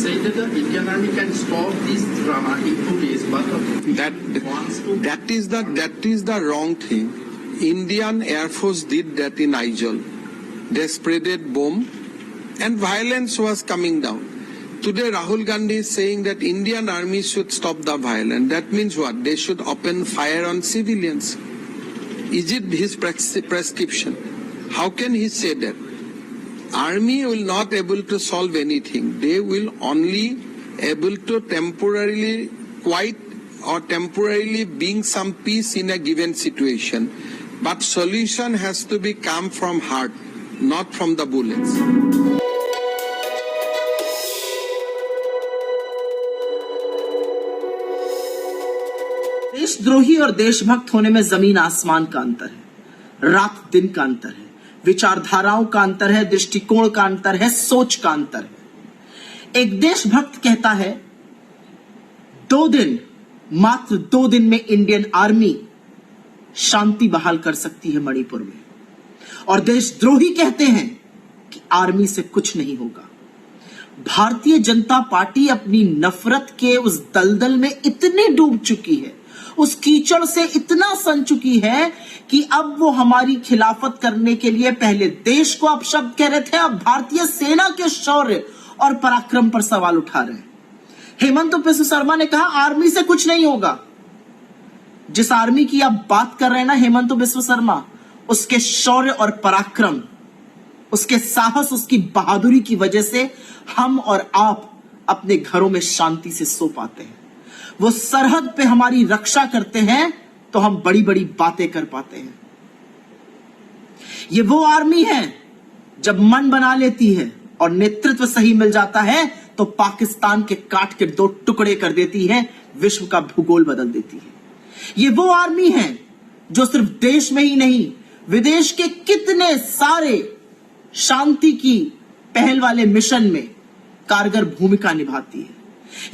say that the Indian Army can stop this drama in 2 days, but that is the wrong thing. Indian Air Force did that in Aizol. They spreaded bomb and violence was coming down. Today Rahul Gandhi is saying that Indian Army should stop the violence. That means what? They should open fire on civilians. Is it his prescription? How can he say that? Army will not able to solve anything. They will only able to temporarily quiet or temporarily bring some peace in a given situation. But solution has to be come from heart, not from the bullets. देशद्रोही और देशभक्त होने में जमीन आसमान का अंतर है, रात दिन का अंतर है, विचारधाराओं का अंतर है, दृष्टिकोण का अंतर है, सोच का अंतर है। एक देशभक्त कहता है 2 दिन, मात्र 2 दिन में इंडियन आर्मी शांति बहाल कर सकती है मणिपुर में, और देशद्रोही कहते हैं कि आर्मी से कुछ नहीं होगा। भारतीय जनता पार्टी अपनी नफरत के उस दलदल में इतनी डूब चुकी है, उस कीचड़ से इतना सन चुकी है कि अब वो हमारी खिलाफत करने के लिए पहले देश को अपशब्द कह रहे थे, अब भारतीय सेना के शौर्य और पराक्रम पर सवाल उठा रहे हैं। हेमंत बिस्व शर्मा ने कहा आर्मी से कुछ नहीं होगा। जिस आर्मी की आप बात कर रहे हैं ना हेमंत बिस्व शर्मा, उसके शौर्य और पराक्रम, उसके साहस, उसकी बहादुरी की वजह से हम और आप अपने घरों में शांति से सो पाते हैं। वो सरहद पे हमारी रक्षा करते हैं तो हम बड़ी बड़ी बातें कर पाते हैं। ये वो आर्मी है जब मन बना लेती है और नेतृत्व सही मिल जाता है तो पाकिस्तान के काट के 2 टुकड़े कर देती है, विश्व का भूगोल बदल देती है। ये वो आर्मी है जो सिर्फ देश में ही नहीं, विदेश के कितने सारे शांति की पहल वाले मिशन में कारगर भूमिका निभाती है।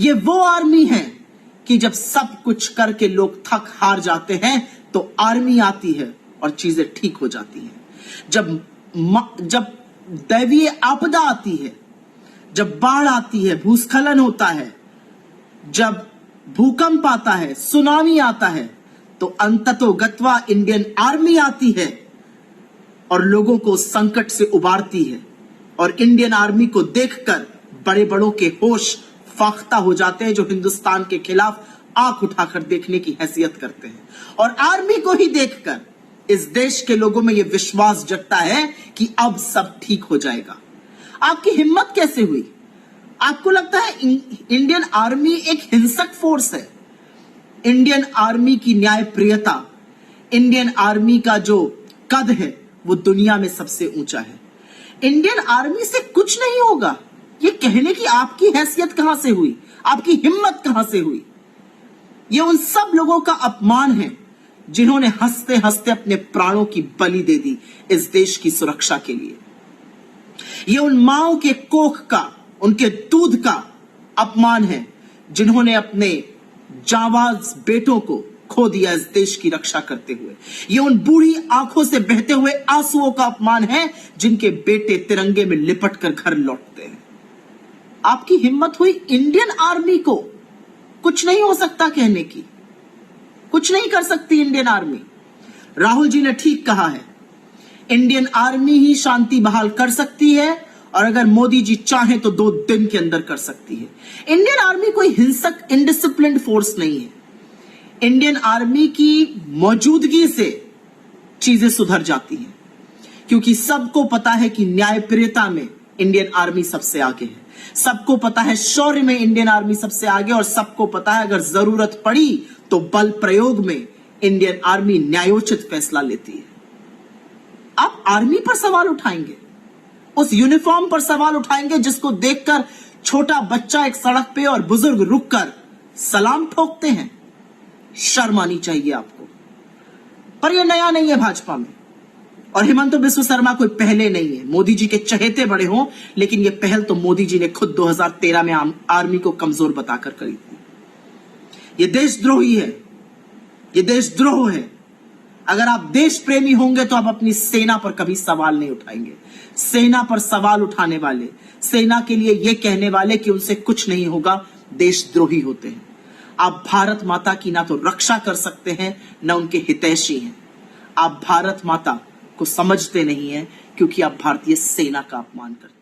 ये वो आर्मी है कि जब सब कुछ करके लोग थक हार जाते हैं तो आर्मी आती है और चीजें ठीक हो जाती हैं। जब दैवीय आपदा आती है, जब बाढ़ आती है, भूस्खलन होता है, जब भूकंप आता है, सुनामी आता है, तो अंततोगत्वा इंडियन आर्मी आती है और लोगों को संकट से उबारती है। और इंडियन आर्मी को देखकर बड़े बड़ों के होश फाख्ता हो जाते हैं, जो हिंदुस्तान के खिलाफ आंख उठाकर देखने की हैसियत करते हैं। और आर्मी को ही देखकर इस देश के लोगों में यह विश्वास जगता है कि अब सब ठीक हो जाएगा। आपकी हिम्मत कैसे हुई? आपको लगता है इंडियन आर्मी एक हिंसक फोर्स है? इंडियन आर्मी की न्यायप्रियता, इंडियन आर्मी का जो कद है वो दुनिया में सबसे ऊंचा है। इंडियन आर्मी से कुछ नहीं होगा, ये कहने की आपकी हैसियत कहां से हुई? आपकी हिम्मत कहां से हुई? ये उन सब लोगों का अपमान है जिन्होंने हंसते हंसते अपने प्राणों की बलि दे दी इस देश की सुरक्षा के लिए। ये उन माओं के कोख का, उनके दूध का अपमान है जिन्होंने अपने जांबाज बेटों को खो दिया इस देश की रक्षा करते हुए। ये उन बूढ़ी आंखों से बहते हुए आंसुओं का अपमान है जिनके बेटे तिरंगे में लिपट कर घर लौटते हैं। आपकी हिम्मत हुई इंडियन आर्मी को कुछ नहीं हो सकता कहने की? कुछ नहीं कर सकती इंडियन आर्मी। राहुल जी ने ठीक कहा है, इंडियन आर्मी ही शांति बहाल कर सकती है, और अगर मोदी जी चाहें तो 2 दिन के अंदर कर सकती है। इंडियन आर्मी कोई हिंसक इनडिसिप्लिन्ड फोर्स नहीं है। इंडियन आर्मी की मौजूदगी से चीजें सुधर जाती हैं, क्योंकि सबको पता है कि न्यायप्रियता में इंडियन आर्मी सबसे आगे है, सबको पता है शौर्य में इंडियन आर्मी सबसे आगे, और सबको पता है अगर जरूरत पड़ी तो बल प्रयोग में इंडियन आर्मी न्यायोचित फैसला लेती है। आप आर्मी पर सवाल उठाएंगे, उस यूनिफॉर्म पर सवाल उठाएंगे जिसको देखकर छोटा बच्चा एक सड़क पे और बुजुर्ग रुककर सलाम ठोकते हैं। शर्म आनी चाहिए आपको। पर यह नया नहीं है भाजपा में, और हेमंत बिस्व शर्मा कोई पहले नहीं है। मोदी जी के चहेते बड़े हों, लेकिन यह पहल तो मोदी जी ने खुद 2013 में आर्मी को कमजोर बताकर करी थी। यह देशद्रोही है, यह देशद्रोह है। अगर आप देश प्रेमी होंगे तो आप अपनी सेना पर कभी सवाल नहीं उठाएंगे। सेना पर सवाल उठाने वाले, सेना के लिए यह कहने वाले कि उनसे कुछ नहीं होगा, देशद्रोही होते हैं। आप भारत माता की ना तो रक्षा कर सकते हैं, ना उनके हितैषी हैं। आप भारत माता को समझते नहीं हैं क्योंकि आप भारतीय सेना का अपमान करते हैं।